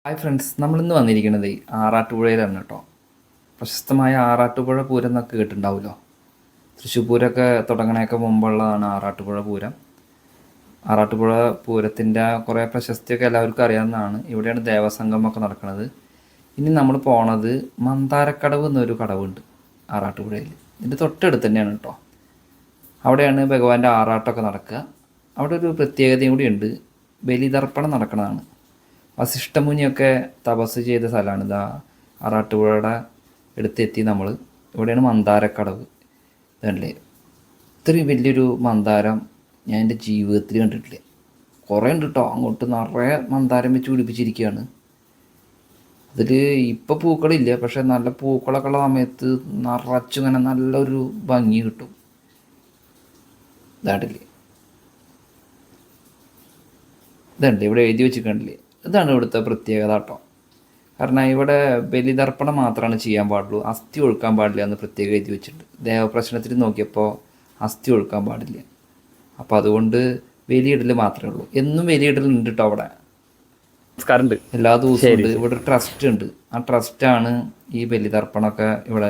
Hi friends, നമ്മളിന്ന് വന്നിരിക്കുന്നത് ആറാട്ടുപുഴയിലാണ് കേട്ടോ. പ്രശസ്തമായ ആറാട്ടുപുഴ പൂരം എന്നൊക്കെ കേട്ടിട്ടുണ്ടാവുമല്ലോ. തൃശ്ശൂർ പൂരമൊക്കെ തുടങ്ങണേക്ക് മുമ്പുള്ളതാണ് ആറാട്ടുപുഴ പൂരം. ആറാട്ടുപുഴ പൂരത്തിൻ്റെ കുറേ പ്രശസ്തിയൊക്കെ എല്ലാവർക്കും അറിയാവുന്നതാണ്. ഇവിടെയാണ് ദേവസംഗമൊക്കെ നടക്കുന്നത്. ഇനി നമ്മൾ പോണത് മന്ദാരക്കടവ് എന്നൊരു കടവുണ്ട് ആറാട്ടുപുഴയിൽ. ഇതിൻ്റെ തൊട്ടടുത്ത് തന്നെയാണ് കേട്ടോ. അവിടെയാണ് ഭഗവാന്റെ ആറാട്ടമൊക്കെ നടക്കുക. അവിടെ ഒരു പ്രത്യേകതയും കൂടിയുണ്ട്. ബലിതർപ്പണം നടക്കുന്നതാണ്. വസിഷ്ഠമുനിയൊക്കെ തപസ് ചെയ്ത സ്ഥലമാണ്. ഇതാ ആറാട്ടുപുഴയുടെ അടുത്തെത്തി നമ്മൾ. ഇവിടെയാണ് മന്ദാരക്കടവ്. ഇതല്ലേ, ഇത്രയും വലിയൊരു മന്ദാരം ഞാൻ എൻ്റെ ജീവിതത്തിൽ കണ്ടിട്ടില്ല. കുറേ ഉണ്ട് കേട്ടോ. അങ്ങോട്ട് നിറയെ മന്ദാരം വെച്ച് പിടിപ്പിച്ചിരിക്കുകയാണ്. അതിൽ ഇപ്പോൾ പൂക്കളില്ല, പക്ഷെ നല്ല പൂക്കളൊക്കെ ഉള്ള സമയത്ത് നിറച്ചിങ്ങനെ നല്ലൊരു ഭംഗി കിട്ടും. ഇതാണ്ടില്ലേ, ഇതുണ്ട് ഇവിടെ എഴുതി വെച്ചിട്ടുണ്ടല്ലേ. ഇതാണ് ഇവിടുത്തെ പ്രത്യേകത കേട്ടോ. കാരണം ഇവിടെ ബലിതർപ്പണം മാത്രമാണ് ചെയ്യാൻ പാടുള്ളൂ, അസ്ഥി ഒഴുക്കാൻ പാടില്ല എന്ന് പ്രത്യേകം എഴുതി വെച്ചിട്ടുണ്ട്. ദേവപ്രശ്നത്തിൽ നോക്കിയപ്പോൾ അസ്ഥി ഒഴുക്കാൻ പാടില്ല. അപ്പോൾ അതുകൊണ്ട് ബലിയിടൽ മാത്രമേ ഉള്ളൂ. എന്നും ബലിയിടലുണ്ട് കേട്ടോ അവിടെ. എല്ലാ ദിവസവും ഉണ്ട്. ഇവിടെ ഒരു ട്രസ്റ്റ് ഉണ്ട്. ആ ട്രസ്റ്റാണ് ഈ ബലിതർപ്പണമൊക്കെ ഇവിടെ